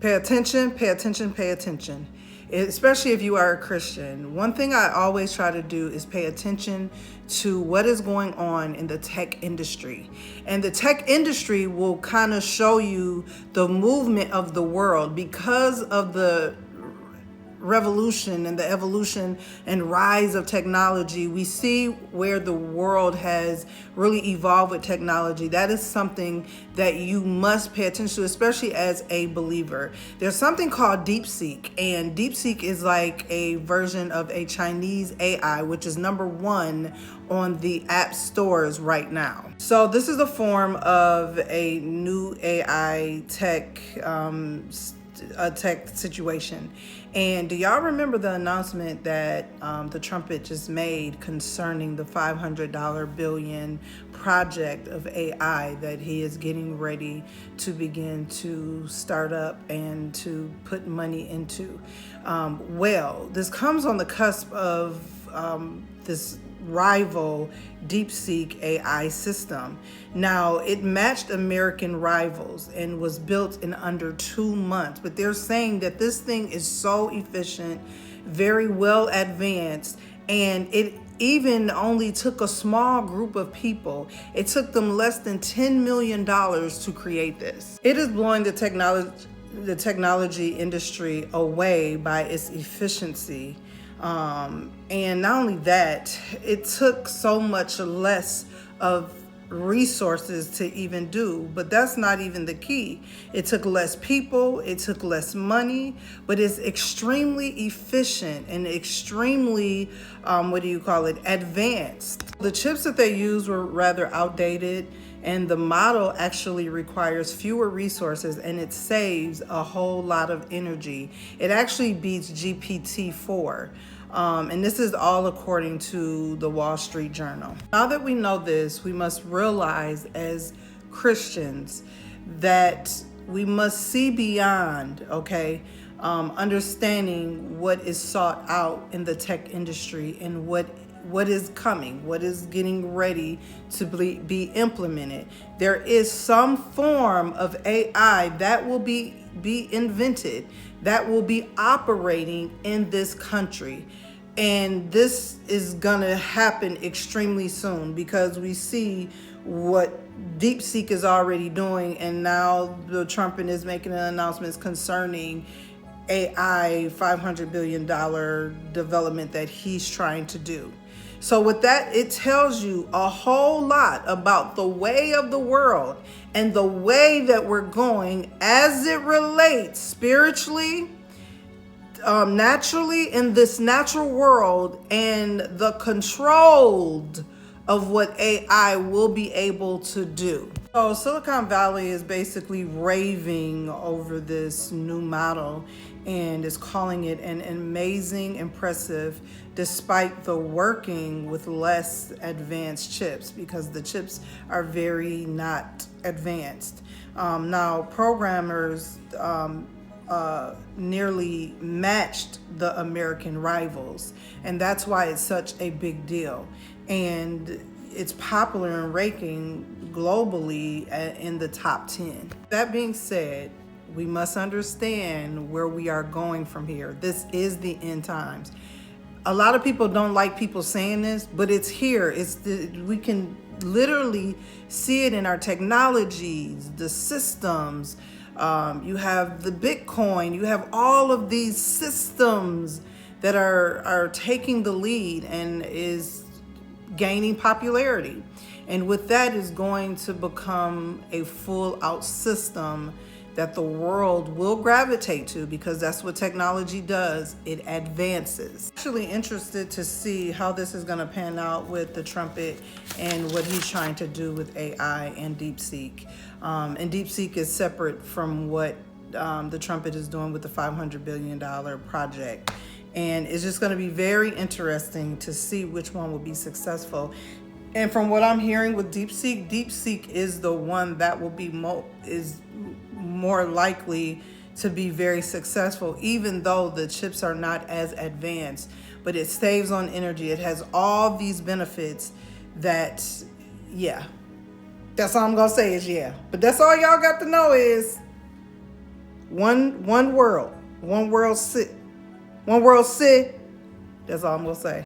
Pay attention, pay attention, pay attention. Especially if you are a Christian. One thing I always try to do is pay attention to what is going on in the tech industry. And the tech industry will kind of show you the movement of the world because of the revolution and the evolution and rise of technology. We see where the world has really evolved with technology. That is something that you must pay attention to, especially as a believer. There's something called DeepSeek, and DeepSeek is like a version of a Chinese AI, which is #1 on the app stores right now. So this is a form of a new AI tech situation. And do y'all remember the announcement that the trumpet just made concerning the $500 billion project of AI that he is getting ready to begin to start up and to put money into? Well, this comes on the cusp of this rival DeepSeek AI system. Now, it matched American rivals and was built in under 2 months, but they're saying that this thing is so efficient, very well advanced, and it even only took a small group of people. It took them less than $10 million to create this. It is blowing the technology industry away by its efficiency. And not only that, it took so much less of resources to even do, but that's not even the key. It took less people, it took less money, but it's extremely efficient and extremely, advanced. The chips that they used were rather outdated, and the model actually requires fewer resources and it saves a whole lot of energy. It actually beats GPT-4. And this is all according to the Wall Street Journal. Now that we know this, we must realize as Christians that we must see beyond, understanding what is sought out in the tech industry and what is coming, what is getting ready to be implemented. There is some form of AI that will be invented, that will be operating in this country. And this is gonna happen extremely soon because we see what DeepSeek is already doing, and now the Trump is making announcements concerning AI $500 billion development that he's trying to do. So with that, it tells you a whole lot about the way of the world and the way that we're going as it relates spiritually, naturally in this natural world, and the controlled of what AI will be able to do. So Silicon Valley is basically raving over this new model and is calling it an amazing, impressive, despite the working with less advanced chips, because the chips are very not advanced. Now, programmers nearly matched the American rivals, and that's why it's such a big deal. And it's popular and ranking globally in the top 10. That being said, we must understand where we are going from here. This is the end times. A lot of people don't like people saying this, but it's here. We can literally see it in our technologies, the systems. You have the Bitcoin. You have all of these systems that are taking the lead and is gaining popularity. And with that is going to become a full out system that the world will gravitate to, because that's what technology does. It advances. I'm actually interested to see how this is going to pan out with the trumpet and what he's trying to do with AI and DeepSeek. And DeepSeek is separate from what the trumpet is doing with the $500 billion project. And it's just going to be very interesting to see which one will be successful. And from what I'm hearing with DeepSeek, DeepSeek is the one that will be more likely to be very successful, even though the chips are not as advanced. But it saves on energy. It has all these benefits that, yeah. That's all I'm going to say is yeah. But that's all y'all got to know is One world. One world sit. One world sit. That's all I'm gonna say.